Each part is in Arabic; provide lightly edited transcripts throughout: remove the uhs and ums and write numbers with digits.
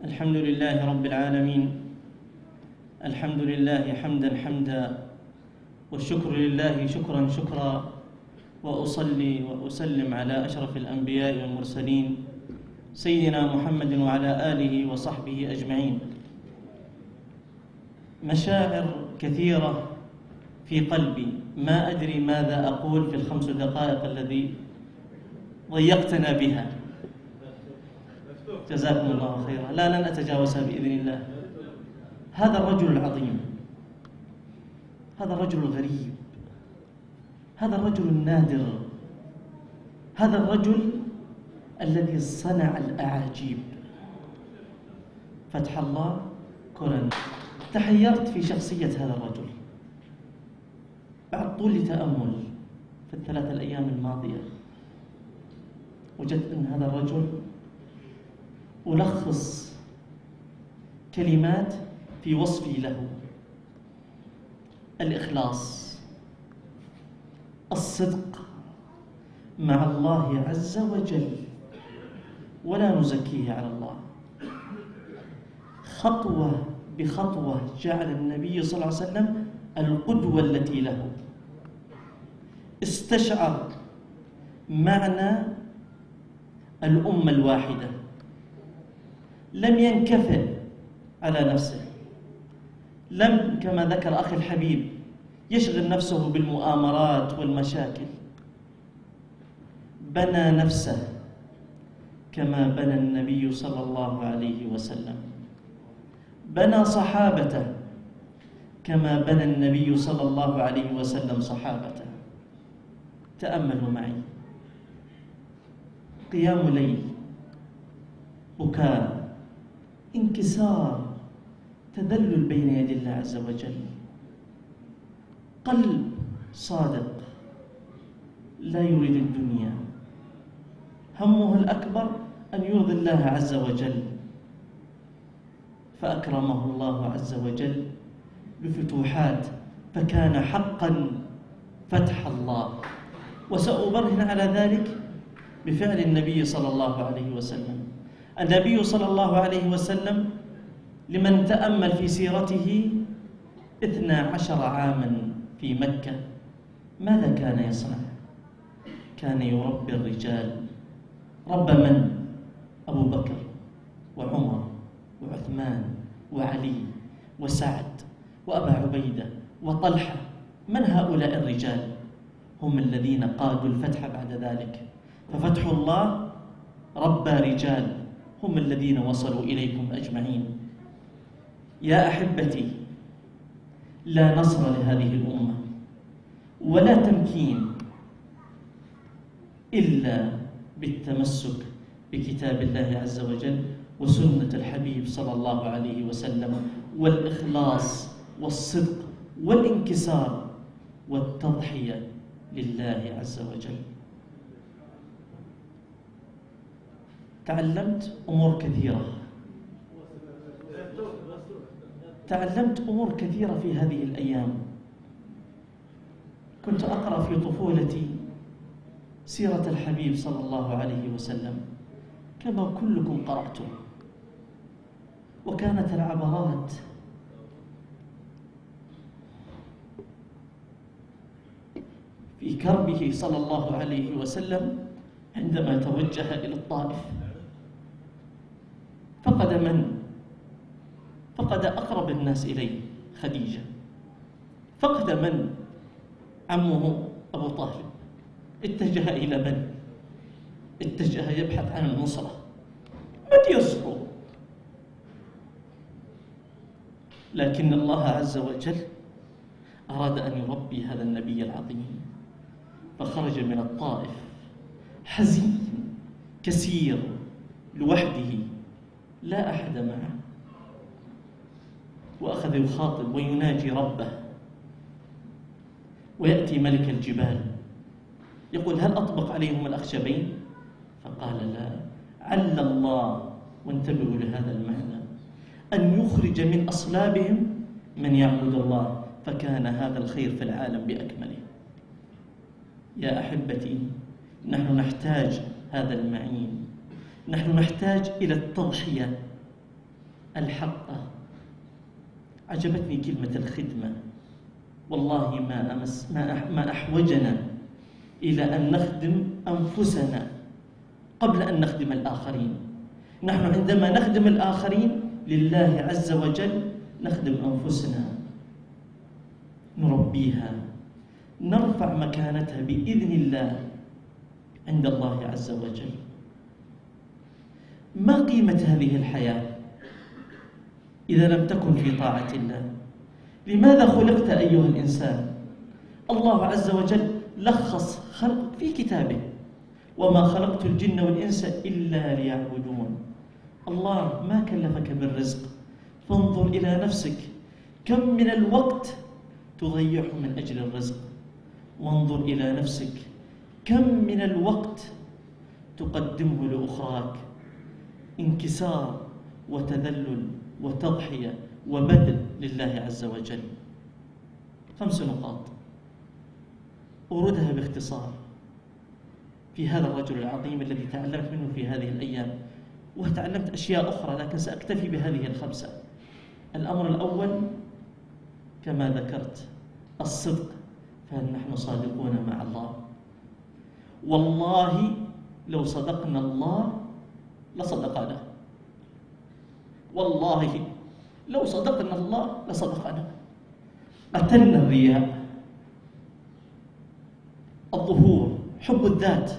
الحمد لله رب العالمين. الحمد لله حمدا حمدا، والشكر لله شكرا شكرا، وأصلي وأسلم على أشرف الأنبياء والمرسلين سيدنا محمد وعلى آله وصحبه أجمعين. مشاعر كثيرة في قلبي، ما أدري ماذا أقول في ال5 دقائق الذي ضيقتنا بها. جزاكم الله خيرا. لا، لن أتجاوزها بإذن الله. هذا الرجل العظيم، هذا الرجل الغريب، هذا الرجل النادر، هذا الرجل الذي صنع الأعاجيب، فتح الله كورن. تحيرت في شخصية هذا الرجل بعد طول تأمل في ال3 الأيام الماضية. وجدت أن هذا الرجل ألخص كلمات في وصفي له: الإخلاص، الصدق مع الله عز وجل ولا نزكيه على الله. خطوة بخطوة جعل النبي صلى الله عليه وسلم القدوة التي له. استشعر معنى الأمة الواحدة، لم ينكفئ على نفسه، لم كما ذكر أخي الحبيب يشغل نفسه بالمؤامرات والمشاكل، بنى نفسه كما بنى النبي صلى الله عليه وسلم، بنى صحابته كما بنى النبي صلى الله عليه وسلم صحابته. تأملوا معي: قيام ليل، بكاء، انكسار، تذلل بين يدي الله عز وجل، قلب صادق لا يريد الدنيا، همه الأكبر أن يرضي الله عز وجل، فأكرمه الله عز وجل بفتوحات، فكان حقا فتح الله. وسأبرهن على ذلك بفعل النبي صلى الله عليه وسلم. النبي صلى الله عليه وسلم لمن تأمل في سيرته 12 عاما في مكة، ماذا كان يصنع؟ كان يربي الرجال. ربى من؟ أبو بكر وعمر وعثمان وعلي وسعد وأبا عبيدة وطلحة. من هؤلاء الرجال؟ هم الذين قادوا الفتح بعد ذلك. ففتح الله ربى رجال هم الذين وصلوا إليكم أجمعين. يا أحبتي، لا نصر لهذه الأمة ولا تمكين إلا بالتمسك بكتاب الله عز وجل وسنة الحبيب صلى الله عليه وسلم، والإخلاص والصدق والانكسار والتضحية لله عز وجل. تعلمت أمور كثيرة في هذه الأيام. كنت أقرأ في طفولتي سيرة الحبيب صلى الله عليه وسلم كما كلكم قرأتم، وكانت العبرات في كربه صلى الله عليه وسلم عندما توجه إلى الطائف. فقد من؟ فقد أقرب الناس إليه خديجة. فقد من؟ عمه أبو طالب. اتجه إلى من؟ اتجه يبحث عن النصرة. من يصبر؟ لكن الله عز وجل أراد أن يربي هذا النبي العظيم، فخرج من الطائف حزين كسير لوحده لا أحد معه، وأخذ يخاطب ويناجي ربه. ويأتي ملك الجبال يقول: هل أطبق عليهم الأخشبين؟ فقال: لا، عل الله، وانتبهوا لهذا المعنى، أن يخرج من أصلابهم من يعبد الله، فكان هذا الخير في العالم بأكمله. يا أحبتي، نحن نحتاج هذا المعين، نحن نحتاج إلى التضحية الحقة. عجبتني كلمة الخدمة. والله ما أحوجنا إلى أن نخدم أنفسنا قبل أن نخدم الآخرين. نحن عندما نخدم الآخرين لله عز وجل نخدم أنفسنا، نربيها، نرفع مكانتها بإذن الله عند الله عز وجل. ما قيمة هذه الحياة إذا لم تكن في طاعة الله؟ لماذا خلقت أيها الإنسان؟ الله عز وجل لخص خلقك في كتابه: وما خلقت الجن والإنس إلا ليعبدون. الله ما كلفك بالرزق، فانظر إلى نفسك كم من الوقت تضيعه من أجل الرزق، وانظر إلى نفسك كم من الوقت تقدمه لأخراك، انكسار وتذلل وتضحية وبذل لله عز وجل. 5 نقاط أوردها باختصار في هذا الرجل العظيم الذي تعلمت منه في هذه الأيام، وتعلمت أشياء أخرى لكن سأكتفي بهذه ال5. الأمر الأول كما ذكرت الصدق، فهل نحن صادقون مع الله؟ والله لو صدقنا الله لصدقنا، والله لو صدقنا الله لصدقنا. قتلنا الرياء، الظهور، حب الذات.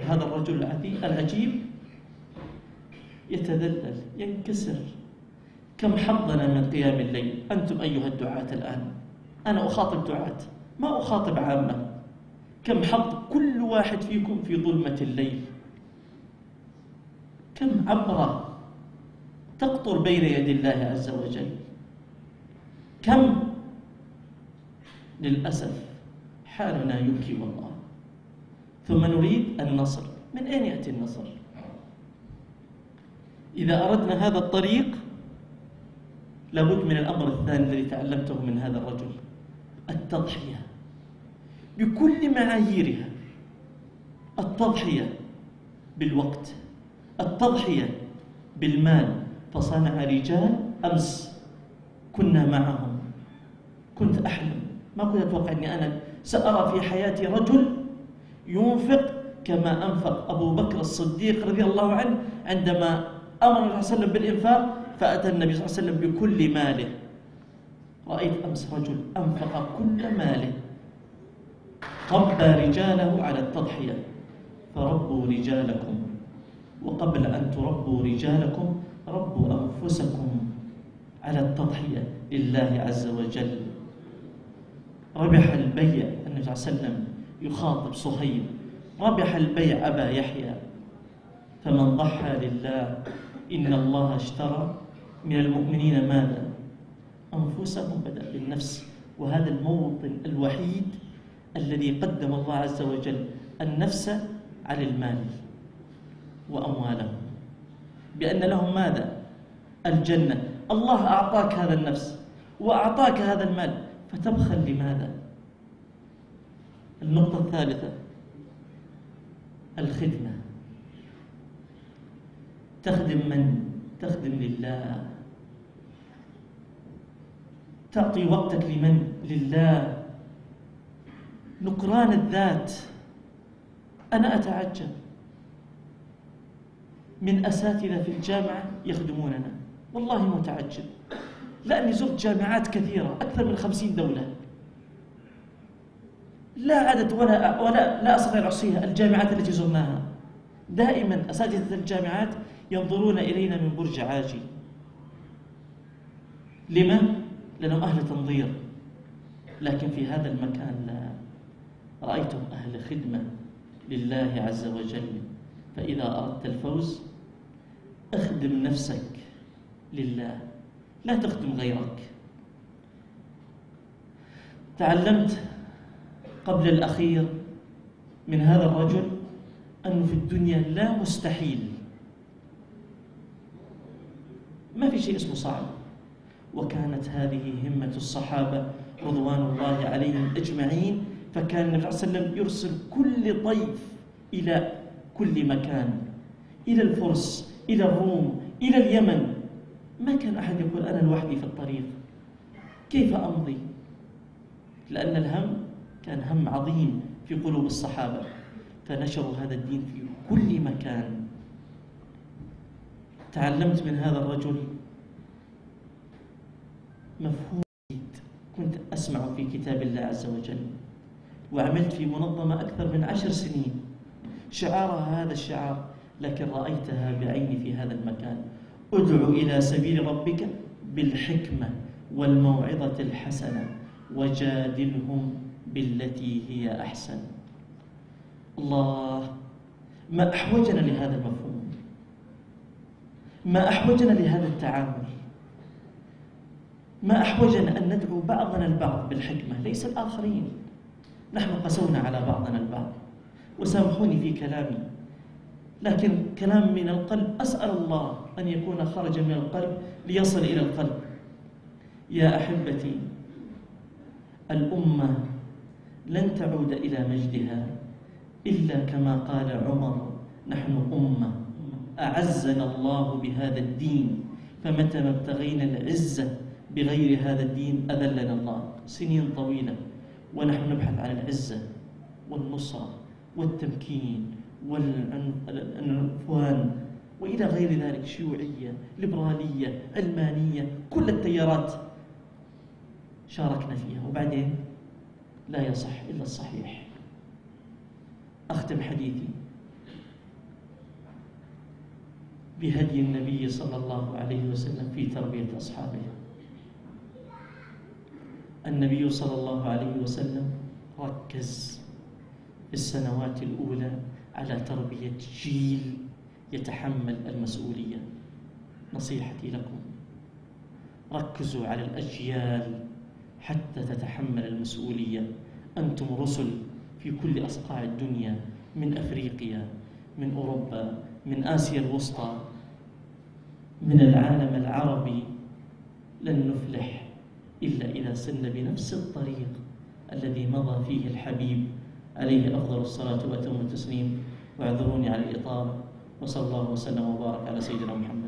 هذا الرجل العجيب يتذلل، ينكسر. كم حظنا من قيام الليل؟ أنتم أيها الدعاة الآن، أنا أخاطب دعاة ما أخاطب عامة. كم حظ كل واحد فيكم في ظلمة الليل؟ كم عبرة تقطر بين يدي الله عز وجل؟ كم للأسف حالنا يبكي والله. ثم نريد النصر. من أين يأتي النصر؟ إذا أردنا هذا الطريق لابد من الأمر الثاني الذي تعلمته من هذا الرجل: التضحية بكل معاييرها. التضحية بالوقت، التضحية بالمال. فصنع رجال أمس كنا معهم، كنت أحلم، ما كنت أتوقع أني أنا سأرى في حياتي رجل ينفق كما أنفق أبو بكر الصديق رضي الله عنه عندما أمر النبي صلى الله عليه وسلم بالإنفاق، فأتى النبي صلى الله عليه وسلم بكل ماله. رأيت أمس رجل أنفق كل ماله، ربى رجاله على التضحية. فربوا رجالكم، وقبل أن تربوا رجالكم ربوا أنفسكم على التضحية لله عز وجل. ربح البيع. النبي صلى الله عليه وسلم يخاطب صهيب: ربح البيع أبا يحيى، فمن ضحى لله إن الله اشترى من المؤمنين ماذا؟ أنفسهم. بدأ بالنفس، وهذا الموطن الوحيد الذي قدم الله عز وجل النفس على المال وأموالهم، بأن لهم ماذا؟ الجنة. الله أعطاك هذا النفس وأعطاك هذا المال، فتبخل لماذا؟ النقطة الثالثة الخدمة. تخدم من؟ تخدم لله. تعطي وقتك لمن؟ لله. نكران الذات. أنا أتعجب من أساتذة في الجامعة يخدموننا، والله متعجب، لأني زرت جامعات كثيرة أكثر من 50 دولة، لا عدد لا أستطيع أن أحصيها الجامعات التي زرناها. دائما أساتذة الجامعات ينظرون إلينا من برج عاجي. لما؟ لأنهم أهل تنظير. لكن في هذا المكان لا، رأيتم أهل خدمة لله عز وجل. فإذا أردت الفوز اخدم نفسك لله، لا تخدم غيرك. تعلمت قبل الأخير من هذا الرجل أنه في الدنيا لا مستحيل، ما في شيء اسمه صعب. وكانت هذه همة الصحابة رضوان الله عليهم أجمعين. فكان النبي صلى الله عليه وسلم يرسل كل ضيف إلى كل مكان، إلى الفرس، إلى الروم، إلى اليمن، ما كان أحد يقول أنا لوحدي في الطريق، كيف أمضي؟ لأن الهم كان هم عظيم في قلوب الصحابة، فنشروا هذا الدين في كل مكان. تعلمت من هذا الرجل مفهوم جديد كنت أسمع في كتاب الله عز وجل، وعملت في منظمة أكثر من 10 سنين، شعارها هذا الشعار، لكن رأيتها بعيني في هذا المكان: ادع إلى سبيل ربك بالحكمة والموعظة الحسنة وجادلهم بالتي هي أحسن. الله، ما أحوجنا لهذا المفهوم، ما أحوجنا لهذا التعامل، ما أحوجنا أن ندعو بعضنا البعض بالحكمة ليس الآخرين. نحن قسونا على بعضنا البعض، وسامحوني في كلامي، لكن كلام من القلب، أسأل الله أن يكون خرج من القلب ليصل إلى القلب. يا أحبتي، الأمة لن تعود إلى مجدها إلا كما قال عمر: نحن أمة أعزنا الله بهذا الدين، فمتى ما ابتغينا العزة بغير هذا الدين أذلنا الله. سنين طويلة ونحن نبحث عن العزة والنصرة والتمكين والعنفوان وإلى غير ذلك، شيوعية، ليبرالية، علمانية، كل التيارات شاركنا فيها، وبعدين لا يصح إلا الصحيح. أختم حديثي بهدي النبي صلى الله عليه وسلم في تربية أصحابه. النبي صلى الله عليه وسلم ركز في السنوات الأولى على تربية جيل يتحمل المسؤولية. نصيحتي لكم: ركزوا على الأجيال حتى تتحمل المسؤولية. أنتم رسل في كل أصقاع الدنيا، من أفريقيا، من أوروبا، من آسيا الوسطى، من العالم العربي. لن نفلح إلا إذا سلنا بنفس الطريق الذي مضى فيه الحبيب عليه أفضل الصلاة وأتم التسليم. واعذروني على الإطالة، وصلى الله وسلم وبارك على سيدنا محمد.